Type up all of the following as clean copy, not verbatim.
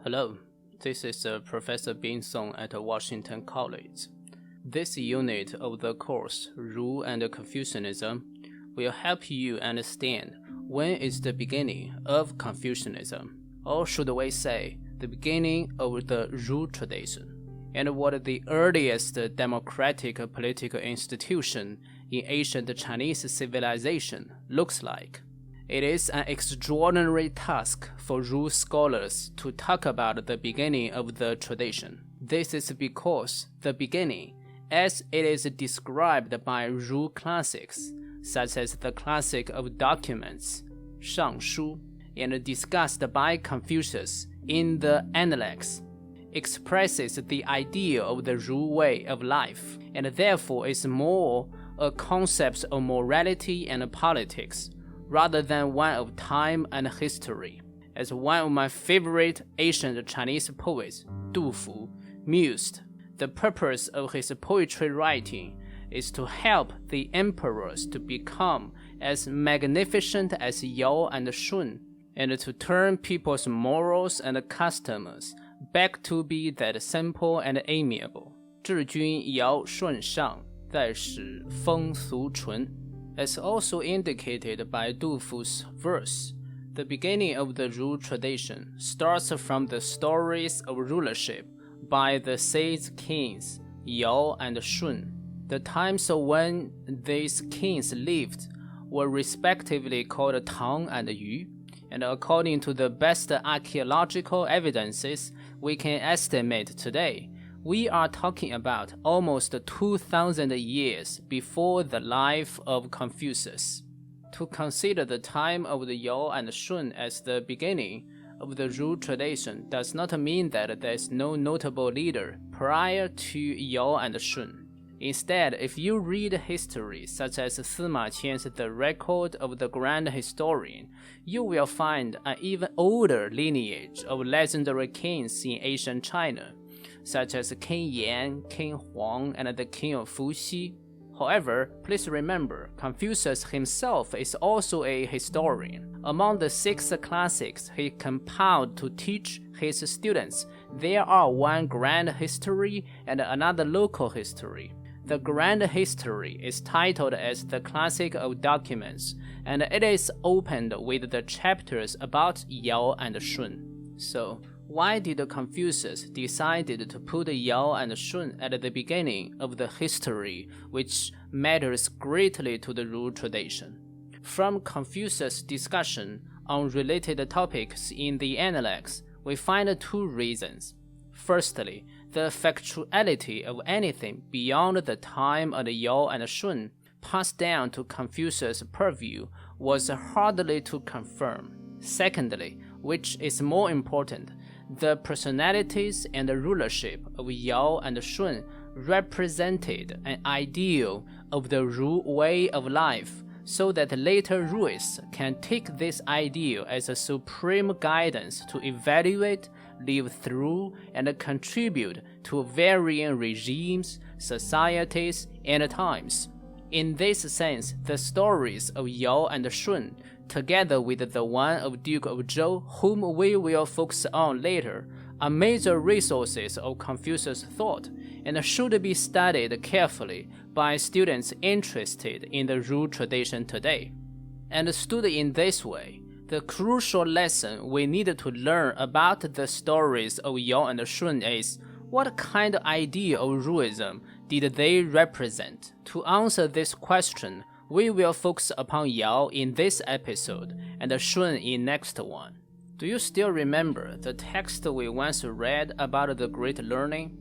Hello, this is Professor Bin Song at Washington College. This unit of the course, Rule and Confucianism, will help you understand when is the beginning of Confucianism, or should we say, the beginning of the Rule tradition, and what the earliest democratic political institution in ancient Chinese civilization looks like. It is an extraordinary task for Rule scholars to talk about the beginning of the tradition. This is because the beginning, as it is described by Rule classics, such as the classic of documents, 尚书, and discussed by Confucius in the Analects, expresses the idea of the Rule way of life, and therefore is more a concept of morality and politics, rather than one of time and history. As one of my favorite ancient Chinese poets, Du Fu, mused, the purpose of his poetry writing is to help the emperors to become as magnificent as Yao and Shun, and to turn people's morals and customs back to be that simple and amiable. 治君尧舜上，在使风俗淳. As also indicated by Du Fu's verse, the beginning of the Rule tradition starts from the stories of rulership by the sage kings Yao and Shun. The times when these kings lived were respectively called Tang and Yu, and according to the best archaeological evidences we can estimate today, we are talking about almost 2,000 years before the life of Confucius. To consider the time of the Yao and Shun as the beginning of the Rule tradition does not mean that there is no notable leader prior to Yao and Shun. Instead, if you read history such as Sima Qian's The Record of the Grand Historian, you will find an even older lineage of legendary kings in ancient China, such as King Yan, King Huang, and the King of Fuxi. However, please remember, Confucius himself is also a historian. Among the 6 classics he compiled to teach his students, there are one grand history and another local history. The grand history is titled as the Classic of Documents, and it is opened with the chapters about Yao and Shun. So, why did Confucius decide to put Yao and Shun at the beginning of the history, which matters greatly to the Rule tradition? From Confucius' discussion on related topics in the Analects, we find 2 reasons. Firstly, the factuality of anything beyond the time of Yao and Shun passed down to Confucius' purview was hardly to confirm. Secondly, which is more important, the personalities and the rulership of Yao and Shun represented an ideal of the Rule way of life, so that later Ruists can take this ideal as a supreme guidance to evaluate, live through, and contribute to varying regimes, societies, and times. In this sense, the stories of Yao and Shun, together with the one of Duke of Zhou, whom we will focus on later, are major resources of Confucius' thought and should be studied carefully by students interested in the Rule tradition today. Understood in this way, the crucial lesson we need to learn about the stories of Yao and Shun is, what kind of idea of Ruleism did they represent? To answer this question, we will focus upon Yao in this episode and Shun in next one. Do you still remember the text we once read about the Great Learning?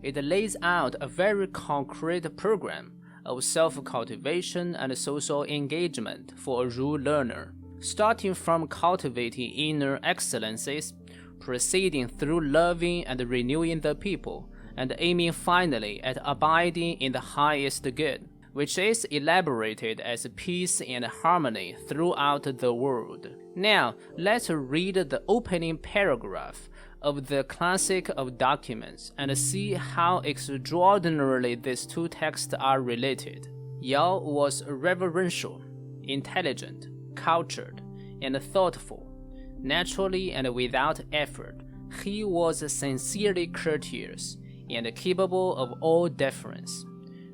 It lays out a very concrete program of self-cultivation and social engagement for a Rule learner, starting from cultivating inner excellences, proceeding through loving and renewing the people, and aiming finally at abiding in the highest good, which is elaborated as peace and harmony throughout the world. Now, let's read the opening paragraph of the Classic of Documents and see how extraordinarily these 2 texts are related. Yao was reverential, intelligent, cultured, and thoughtful. Naturally and without effort, he was sincerely courteous and capable of all deference.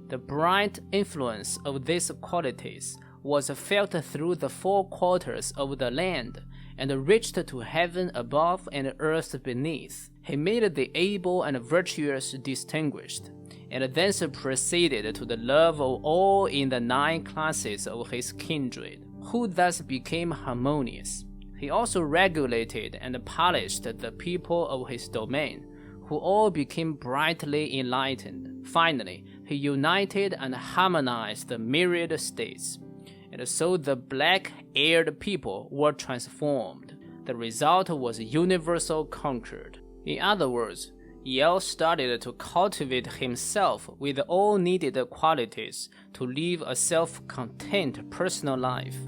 The bright influence of these qualities was felt through the four quarters of the land and reached to heaven above and earth beneath. He made the able and virtuous distinguished, and thence proceeded to the love of all in the 9 classes of his kindred, who thus became harmonious. He also regulated and polished the people of his domain, who all became brightly enlightened. Finally, he united and harmonized the myriad states, and so the black-haired people were transformed. The result was universal concord. In other words, Yao started to cultivate himself with all needed qualities to live a self-content personal life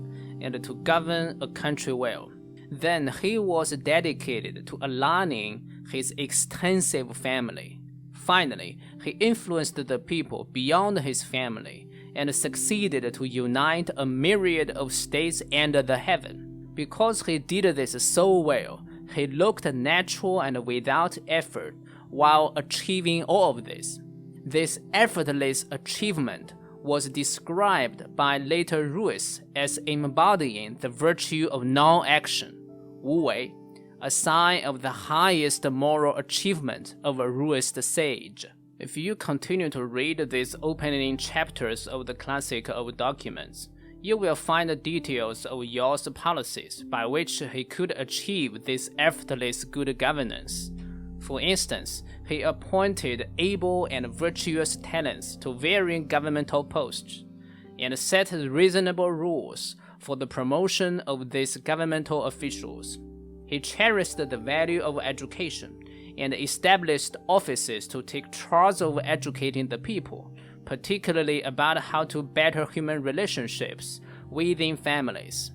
and to govern a country well. Then he was dedicated to aligning his extensive family. Finally, he influenced the people beyond his family and succeeded to unite a myriad of states and the heaven. Because he did this so well, he looked natural and without effort while achieving all of this. This effortless achievement was described by later rulers as embodying the virtue of non-action, 无为, a sign of the highest moral achievement of a ruist sage. If you continue to read these opening chapters of the classic of documents, you will find the details of Yao's policies by which he could achieve this effortless good governance. For instance, he appointed able and virtuous tenants to varying governmental posts, and set reasonable rules for the promotion of these governmental officials. He cherished the value of education and established offices to take charge of educating the people, particularly about how to better human relationships within families.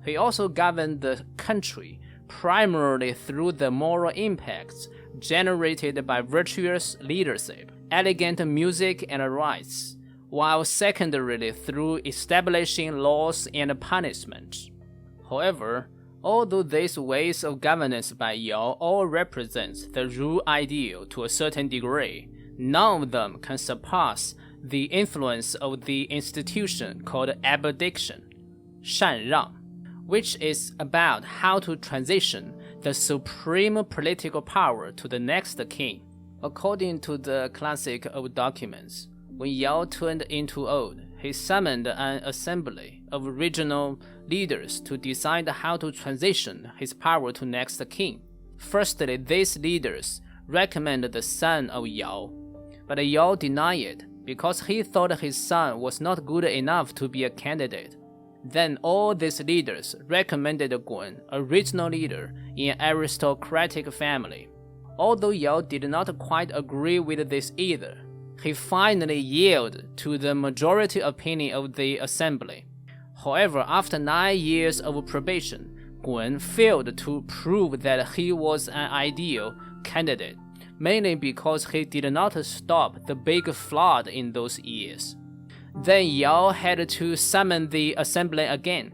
He also governed the country primarily through the moral impacts generated by virtuous leadership, elegant music and rites, while secondarily through establishing laws and punishments. However, although these ways of governance by Yao all represent the rule ideal to a certain degree, none of them can surpass the influence of the institution called abdication, 禅让, which is about how to transition the supreme political power to the next king. According to the classic of documents, when Yao turned into old, he summoned an assembly of regional leaders to decide how to transition his power to next king. Firstly, these leaders recommended the son of Yao, but Yao denied it because he thought his son was not good enough to be a candidate. Then all these leaders recommended Gun, a regional leader in an aristocratic family. Although Yao did not quite agree with this either, he finally yielded to the majority opinion of the assembly. However, after 9 years of probation, Gun failed to prove that he was an ideal candidate, mainly because he did not stop the big flood in those years. Then Yao had to summon the assembly again,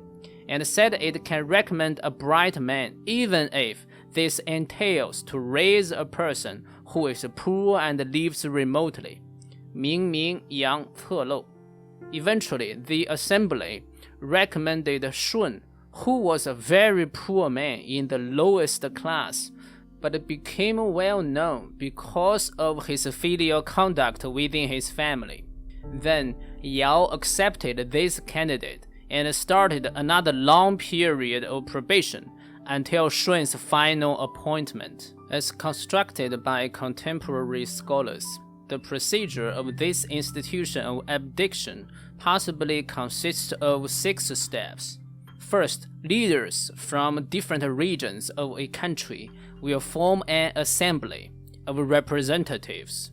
and said it can recommend a bright man even if this entails to raise a person who is poor and lives remotely. 明明阳侧漏. Eventually, the assembly recommended Shun, who was a very poor man in the lowest class, but became well known because of his filial conduct within his family. Then Yao accepted this candidate and started another long period of probation until Shun's final appointment. As constructed by contemporary scholars, the procedure of this institution of abdication possibly consists of 6 steps. First, leaders from different regions of a country will form an assembly of representatives.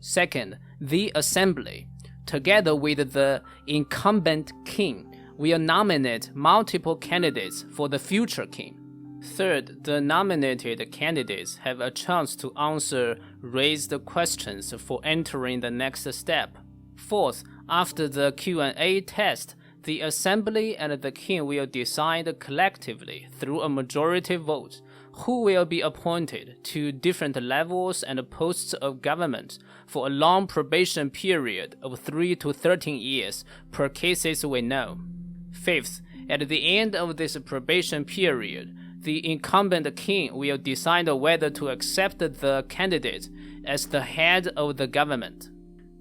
Second, the assembly, together with the incumbent king, will nominate multiple candidates for the future king. Third, the nominated candidates have a chance to answer raised questions for entering the next step. Fourth, after the Q&A test, the assembly and the king will decide collectively through a majority vote who will be appointed to different levels and posts of government for a long probation period of 3 to 13 years per cases we know. Fifth, at the end of this probation period, the incumbent king will decide whether to accept the candidate as the head of the government.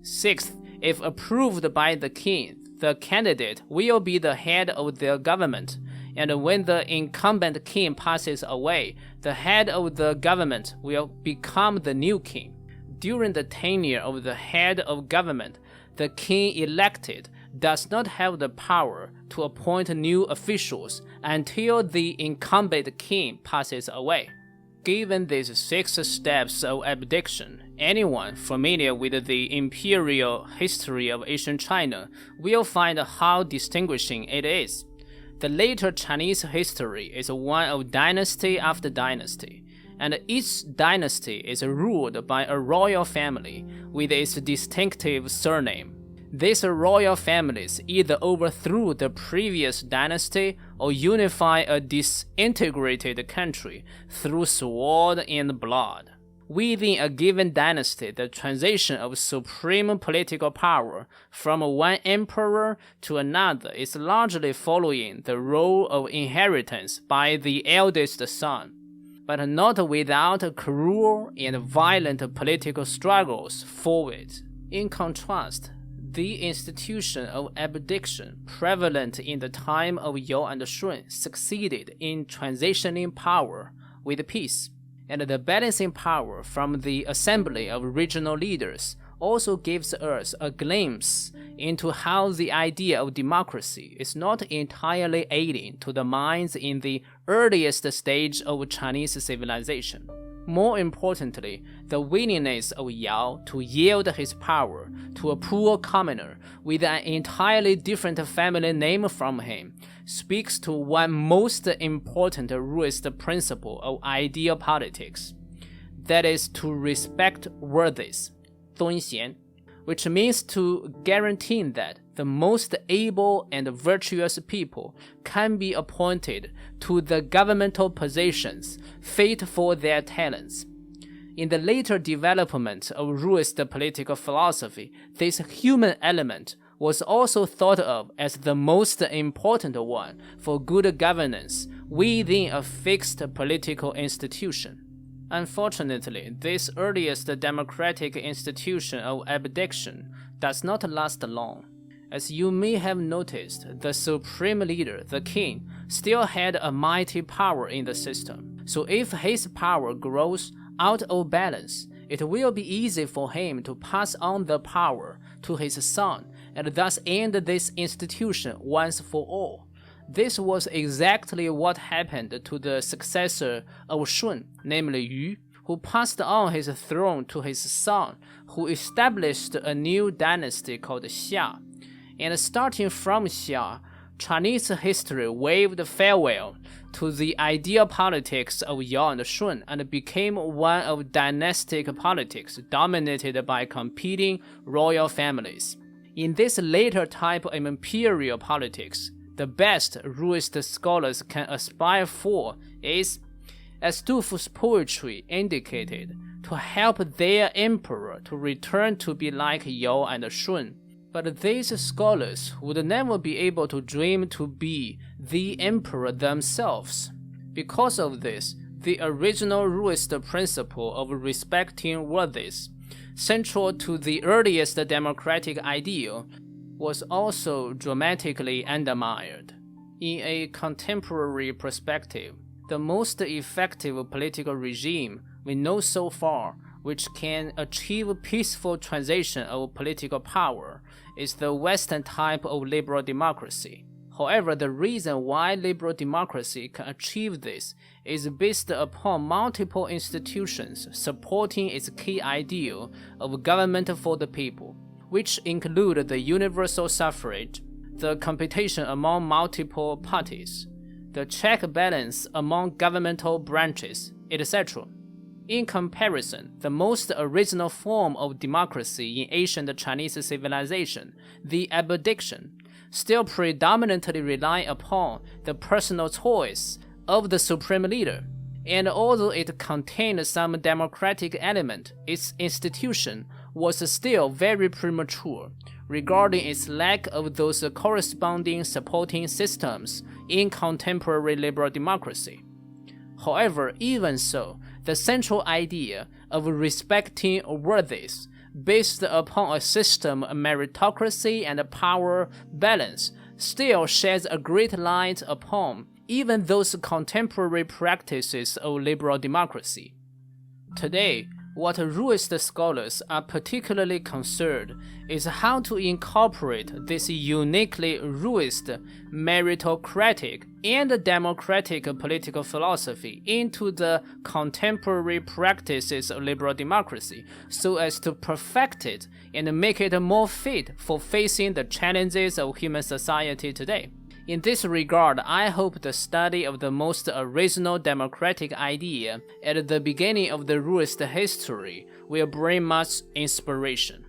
Sixth, if approved by the king, the candidate will be the head of the government, and when the incumbent king passes away, the head of the government will become the new king. During the tenure of the head of government, the king elected does not have the power to appoint new officials until the incumbent king passes away. Given these 6 steps of abdication, anyone familiar with the imperial history of ancient China will find how distinguishing it is. The later Chinese history is one of dynasty after dynasty, and each dynasty is ruled by a royal family with its distinctive surname. These royal families either overthrew the previous dynasty or unify a disintegrated country through sword and blood. Within a given dynasty, the transition of supreme political power from one emperor to another is largely following the role of inheritance by the eldest son, but not without cruel and violent political struggles forward. In contrast, the institution of abdication prevalent in the time of Yao and Shun succeeded in transitioning power with peace, and the balancing power from the assembly of regional leaders also gives us a glimpse into how the idea of democracy is not entirely alien to the minds in the earliest stage of Chinese civilization. More importantly, the willingness of Yao to yield his power to a poor commoner with an entirely different family name from him speaks to one most important ruist principle of ideal politics, that is to respect worthies, 尊贤, which means to guarantee that the most able and virtuous people can be appointed to the governmental positions fit for their talents. In the later development of ruist political philosophy, this human element was also thought of as the most important one for good governance within a fixed political institution. Unfortunately, this earliest democratic institution of abdication does not last long. As you may have noticed, the supreme leader, the king, still had a mighty power in the system. So if his power grows out of balance, it will be easy for him to pass on the power to his son and thus end this institution once for all. This was exactly what happened to the successor of Shun, namely Yu, who passed on his throne to his son, who established a new dynasty called Xia. And starting from Xia, Chinese history waved farewell to the ideal politics of Yao and Shun and became one of dynastic politics dominated by competing royal families. In this later type of imperial politics, the best ruist scholars can aspire for is, as Du Fu's poetry indicated, to help their emperor to return to be like Yao and Shun. But these scholars would never be able to dream to be the emperor themselves. Because of this, the original ruist principle of respecting worthies, central to the earliest democratic ideal, was also dramatically undermined. In a contemporary perspective, the most effective political regime we know so far which can achieve peaceful transition of political power is the Western type of liberal democracy. However, the reason why liberal democracy can achieve this is based upon multiple institutions supporting its key ideal of government for the people, which include the universal suffrage, the competition among multiple parties, the check balance among governmental branches, etc. In comparison, the most original form of democracy in ancient Chinese civilization, the abdication, still predominantly rely upon the personal choice of the supreme leader. and although it contained some democratic element, its institution was still very premature regarding its lack of those corresponding supporting systems in contemporary liberal democracy. However, even so, the central idea of respecting worthies based upon a system of meritocracy and power balance still sheds a great light upon even those contemporary practices of liberal democracy. Today, what Ruist scholars are particularly concerned is how to incorporate this uniquely Ruist meritocratic and democratic political philosophy into the contemporary practices of liberal democracy so as to perfect it and make it more fit for facing the challenges of human society today. In this regard, I hope the study of the most original democratic idea at the beginning of the Ruist history will bring much inspiration.